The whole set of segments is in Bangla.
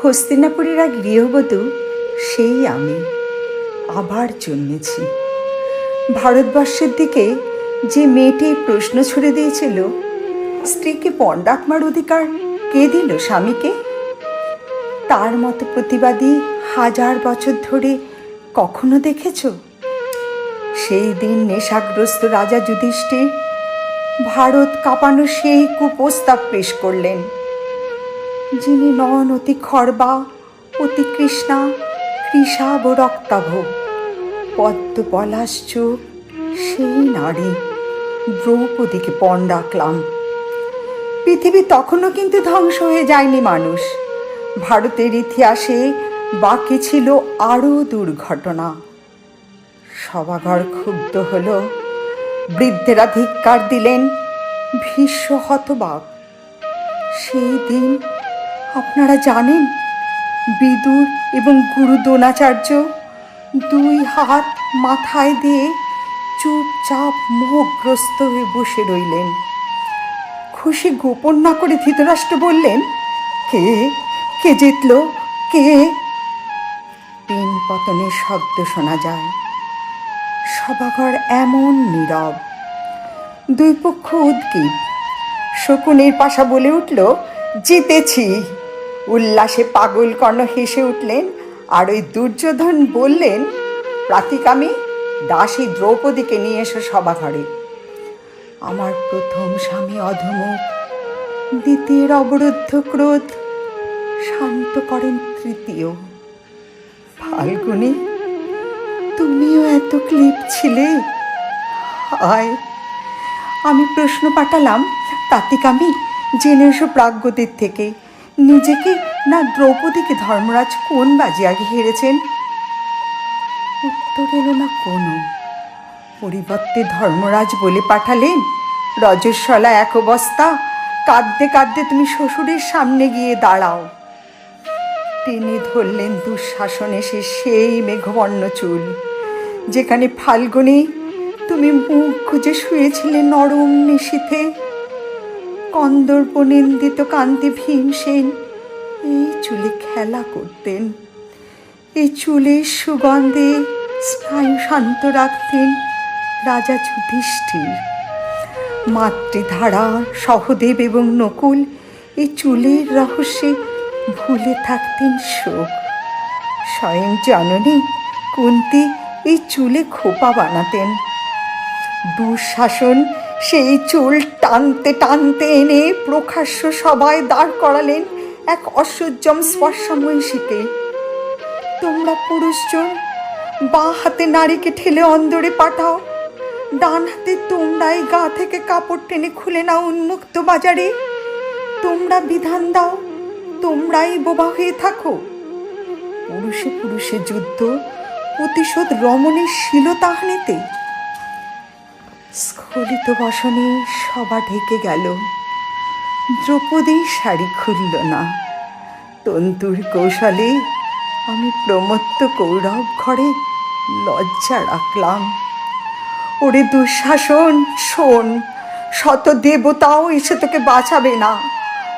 হস্তিনাপুরের এক গৃহবধূ সেই আমি আবার জন্মেছি। ভারতবর্ষের দিকে যে মেয়েটি প্রশ্ন ছুড়ে দিয়েছিল, স্ত্রীকে পণ রাখবার অধিকার কে দিল স্বামীকে, তার মতো প্রতিবাদী 1000 বছর ধরে কখনো দেখেছ? সেই দিন নেশাগ্রস্ত রাজা যুধিষ্ঠির ভারত কাঁপানো সেই কুপ্রস্তাব পেশ করলেন, যিনি নন অতি খর্বা, অতি কৃষ্ণা, কৃষাব রক্তাভ, পদ্ম পলাশ চোখ সেই নারী দ্রৌপদীকে পণ রাখলাম। পৃথিবী তখনও কিন্তু ধ্বংস হয়ে যায়নি মানুষ। ভারতের ইতিহাসে বাকি ছিল আরও দুর্ঘটনা। সভাঘর ক্ষুব্ধ হল, বৃদ্ধেরা ধিক্কার দিলেন, ভীষ্ম হতবাক। সেই দিন আপনারা জানেন, বিদুর এবং গুরু দ্রোণাচার্য 2 হাত মাথায় দিয়ে চুপচাপ মোহগ্রস্ত হয়ে বসে রইলেন। খুশি গোপন না করে ধৃতরাষ্ট্র বললেন, কে কে জিতল, কে? পিন পতনের শব্দ শোনা যায়। সভাঘর এমন নীরব। 2 পক্ষ উদ্গ্রীব। শকুনের পাশা বলে উঠল, জিতেছি। উল্লাসে পাগল কর্ণ হেসে উঠলেন, আর ওই দুর্যোধন বললেন, প্রাতিকামী দাসী দ্রৌপদীকে নিয়ে এসো সভাঘরে। আমার প্রথম স্বামী অধমুখ, দ্বিতীয়ের অবরুদ্ধ ক্রোধ শান্ত করেন তৃতীয়। ফাল্গুনী, তুমিও এত ক্লিপ ছিলে? হায়, আমি প্রশ্ন পাঠালাম, তাতিকামী জেনে এসো প্রাজ্ঞদের থেকে, নিজেকে না দ্রৌপদীকে ধর্মরাজ কোন বাজি আগে হেরেছেন? উত্তর এলো না কোনো। পরিবর্তে ধর্মরাজ বলে পাঠালেন, রজস্বলা 1 বস্তা, কাঁদতে কাঁদতে তুমি শ্বশুরের সামনে গিয়ে দাঁড়াও। টেনে ধরলেন দুঃশাসন এসে সেই মেঘবর্ণ চুল, যেখানে ফাল্গুনী তুমি মুখ গুজে শুয়েছিলে নরম নিশীথে। কন্দর্প নিন্দিত কান্তি ভীমসেন এই চুলে খেলা করতেন। এই চুলের সুগন্ধে স্নায়ু শান্ত রাখতেন রাজা যুধিষ্ঠির। মাতৃধারা, সহদেব এবং নকুল এই চুলের রহস্যে ভুলে থাকতেন শোক। স্বয়ং জননী কুন্তী এই চুলে খোপা বানাতেন। দুঃশাসন সেই চুল টানতে টানতে এনে প্রকাশ্য সভায় দাঁড় করালেন এক অসহ্যম স্পর্শাময়ীষীকে। তোমরা পুরুষজন বাঁ হাতে নারীকে ঠেলে অন্দরে পাঠাও, ডান হাতে তোমরাই গা থেকে কাপড় টেনে খুলে নাও উন্মুক্ত বাজারে। তোমরা বিধান দাও, তোমরাই বোবা হয়ে থাকো। পুরুষে পুরুষে যুদ্ধ, প্রতিশোধ রমণীর শিলতাহানিতে। স্খলিত বসনে সভা ঢেকে গেল। দ্রৌপদীর শাড়ি খুলল না। তন্তুর কৌশলে আমি প্রমত্ত কৌরব ঘরে লজ্জা রাখলাম। ওরে দুঃশাসন, শোন, শত দেবতাও এসে তোকে বাঁচাবে না।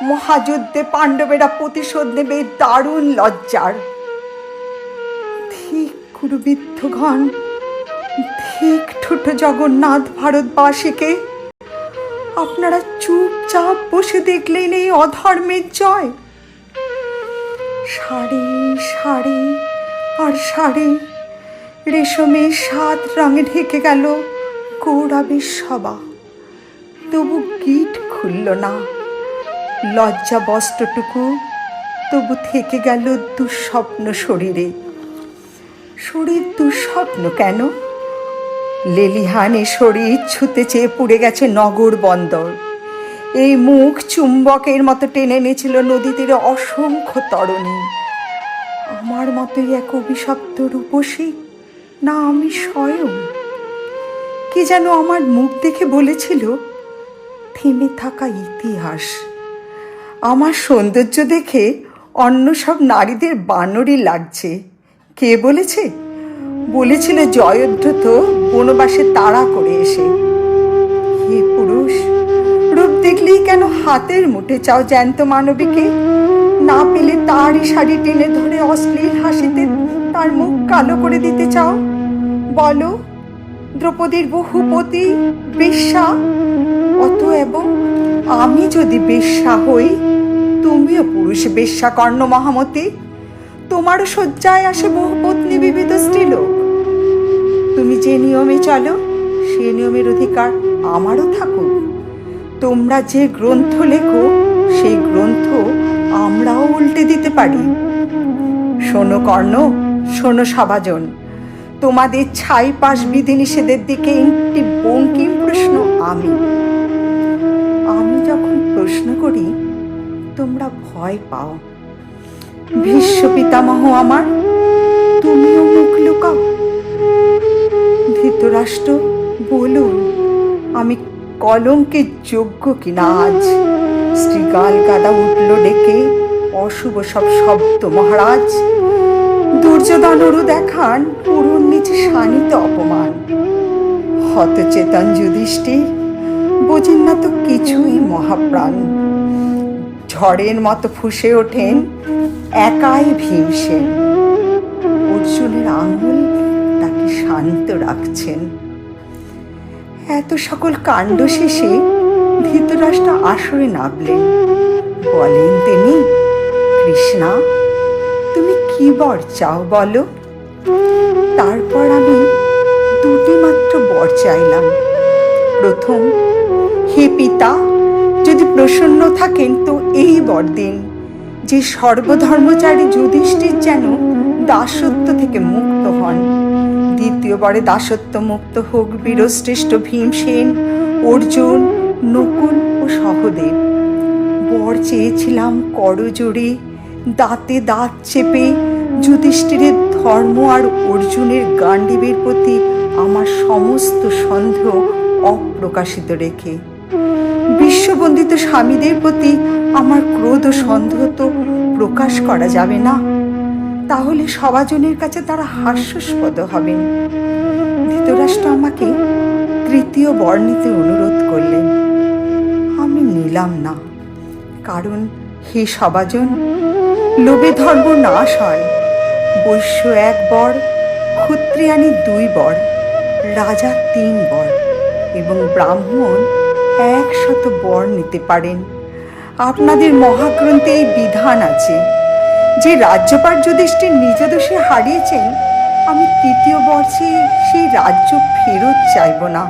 মহাযুদ্ধে পাণ্ডবেরা প্রতিশোধ নেবে দারুণ লজ্জার। ঠিক কুরুবিদ্ধগণ, ঠিক ঠুট জগন্নাথ ভারতবাসীকে। আপনারা চুপচাপ বসে দেখলেন এই অধর্মের জয়। শাড়ি শাড়ি আর শাড়ি, রেশমের 7 রঙে ঢেকে গেল কৌরবের সভা। তবু গিট খুলল না। লজ্জা বস্ত্রটুকু তবু থেকে গেল দুঃস্বপ্ন শরীরে। শরীর দুঃস্বপ্ন কেন? লেলিহানে শরীর ছুতে চেয়ে পুড়ে গেছে নগর বন্দর। এই মুখ চুম্বকের মতো টেনে এনেছিল নদী তীরে অসংখ্য তরণী। আমার মতোই এক অভিশপ্ত রূপসী না আমি স্বয়ং? কি যেন আমার মুখ দেখে বলেছিল, থেমে থাকা ইতিহাস। আমার সৌন্দর্য দেখে অন্য সব নারীদের বানরই লাগছে। কে বলেছে? বলেছিল জয়দ্রথ বনবাসে তাড়া করে এসে। হে পুরুষ, রূপ দেখলেই কেন হাতের মুঠে চাও জ্যান্ত মানবীকে? না পেলে তারই শাড়ি টেনে ধরে অশ্লীল হাসিতে তার মুখ কালো করে দিতে চাও? বলো, দ্রৌপদীর বহুপতি বেশ্যা। অতএব আমি যদি বেশ্যা হই, তুমিও পুরুষ বেশ্যা কর্ণ মহামতি। তোমারও শয্যায় আসে বহুপত্নী বিবিধ স্ত্রীলোক। তুমি যে নিয়মে চলো, সে নিয়মের অধিকার আমারও থাকুক। তোমরা যে গ্রন্থ লেখো, সেই গ্রন্থ আমরাও উল্টে দিতে পারি। শোনো কর্ণ, শোনো সভাজন, তোমাদের ছাইপাশ বিধিনিষেধের দিকে একটি বঙ্কিম প্রশ্ন। আমি যখন প্রশ্ন করি, তোমরা ভয় পাও। ভীষ্ম পিতামহ আমার, তুমিও মুখ লুকাও। ধৃতরাষ্ট্র, বলুন, আমি কলঙ্কের যোগ্য কিনা আজ? শ্রীগাল গাদা উঠল ডেকে, অশুভ সব শব্দ মহারাজ। দুর্যোধনেরও দেখান পুরুর নিচে শানিত অপমান। হতচেতন যুধিষ্ঠির, বোঝেন না তো কিছুই মহাপ্রাণ। ঝড়ের মতো ফুঁসে ওঠেন একাই ভীমসেন। অর্জুনের আঙুল তাকে শান্ত রাখছেন। এত সকল কাণ্ড শেষে ধৃতরাষ্ট্র আসরে নামলেন। বলেন তিনি, কৃষ্ণা, তুমি কি বর চাও বলো? তারপর আমি দুটি মাত্র বর চাইলাম। প্রথম, হে পিতা, যদি প্রসন্ন থাকেন তো এই বর দিন যে সর্বধর্মচারী যুধিষ্ঠির যেন দাসত্ব থেকে মুক্ত হন। দ্বিতীয়বারে দাসত্ব মুক্ত হোক বীরশ্রেষ্ঠ ভীমসেন, অর্জুন, নকুল ও সহদেব। বর চেয়েছিলাম করজোড়ে, দাঁতে দাঁত চেপে যুধিষ্ঠিরের ধর্ম আর অর্জুনের গান্ডীবের প্রতি আমার সমস্ত সন্দেহ অপ্রকাশিত রেখে। বিশ্ববন্দিত স্বামীদের প্রতি আমার ক্রোধ ও সন্দেহ তো প্রকাশ করা যাবে না, তাহলে সবাজনের কাছে তারা হাস্যাস্পদ হবেন। ধৃতরাষ্ট্র আমাকে তৃতীয় বর নিতে অনুরোধ করলেন। আমি নিলাম না, কারণ হে সবাজন, লোভে ধর্ম নাশ হয়। বৈশ্য 1 বর, ক্ষত্রিয়ানি 2 বর, রাজা 3 বর এবং ব্রাহ্মণ 100 বর নিতে পারেন। আপনাদের মহাগ্রন্থে এই বিধান আছে যে রাজ্যপাট যুধিষ্ঠির নিজ দোষে হারিয়েছেন, আমি তৃতীয় বর চেয়ে সেই রাজ্য ফেরত চাইব না।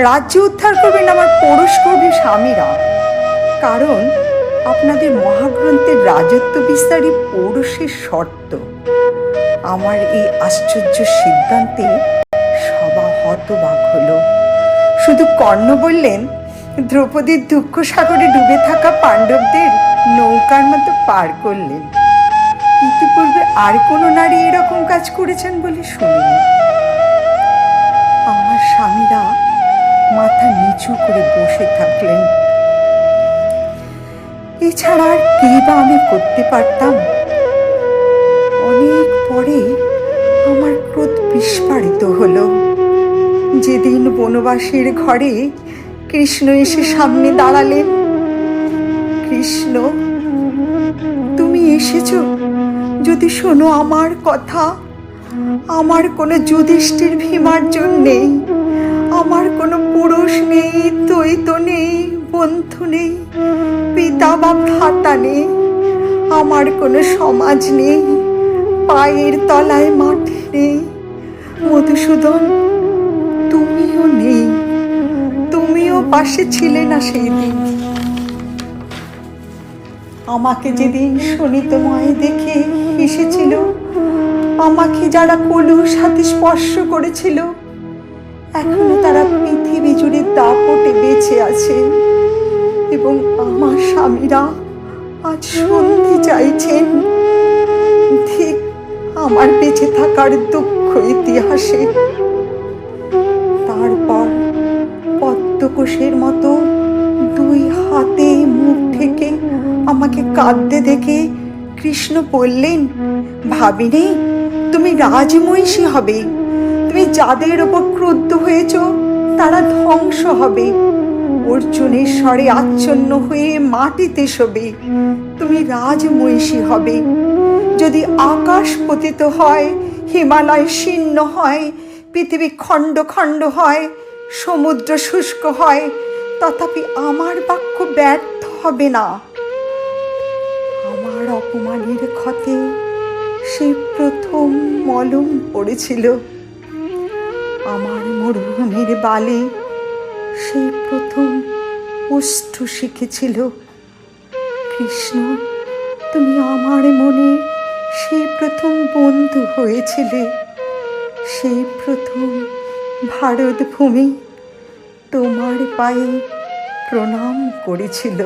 রাজ্য উদ্ধার করবেন আমার পৌরুষকর্মী স্বামীরা, কারণ আপনাদের মহাগ্রন্থের রাজত্ব বিস্তারই পৌরুষের শর্ত। আমার এই আশ্চর্য সিদ্ধান্তে সভা হতবাক হলো। শুধু কর্ণ বললেন, দ্রৌপদীর দুঃখ সাগরে ডুবে থাকা পাণ্ডবদের নৌকার মতো পার করলেন। ইতিপূর্বে আর কোনো নারী এরকম কাজ করেছেন বলে শুনিনি। আমার স্বামীরা মাথা নিচু করে বসে থাকলেন। এছাড়া আর কি বা আমি করতে পারতাম? অনেক পরে আমার ক্রোধ বিস্ফারিত হলো। যেদিন বনবাসীর ঘরে কৃষ্ণ এসে সামনে দাঁড়ালেন। কৃষ্ণ, তুমি এসেছো, যদি শোনো আমার কথা। আমার কোনো যুধিষ্ঠির ভীমার্জুন নেই, আমার কোনো পুরুষ নেই, দ্বৈত নেই, বন্ধু নেই, পিতা বা ভ্রাতা নেই, আমার কোনো সমাজ নেই, পায়ের তলায় মাটি নেই। মধুসূদন, তুমিও নেই, তুমিও পাশে ছিলে না সেই দিন। আমাকে যেদিন শোণিতময় দেখে হেসেছিল, আমাকে যারা কলুষ হাতে স্পর্শ করেছিল, এখনো তারা পৃথিবী জুড়ে দাপটে বেঁচে আছে এবং আমার স্বামীরা আজ সন্ধি চাইছেন। ঠিক আমার বেঁচে থাকার দুঃখ ইতিহাসে। তারপর পদ্মকোষের মতো 2 হাতে মুখ ঢেকে আমাকে কাঁদতে দেখে কৃষ্ণ বললেন, ভাবিনি তুমি রাজমহিষী হবে। তুমি যাদের ওপর ক্রুদ্ধ হয়েছ তারা ধ্বংস হবে। অর্জুনের স্বরে আচ্ছন্ন হয়ে মাটিতে শোবে। তুমি রাজমহিষী হবে। যদি আকাশ পতিত হয়, হিমালয় শীর্ণ হয়, পৃথিবী খণ্ড খণ্ড হয়, সমুদ্র শুষ্ক হয়, তথাপি আমার বাক্য ব্যর্থ হবে না। আমার অপমানের ক্ষতে সেই প্রথম মলম পড়েছিল, আমার মরুভূমির বালে সেই প্রথম অশ্রু শিখেছিল। কৃষ্ণ, তুমি আমার মনে সেই প্রথম বন্ধু হয়েছিলে। সেই প্রথম ভারত ভূমি তোমার পায়ে প্রণাম করেছিল।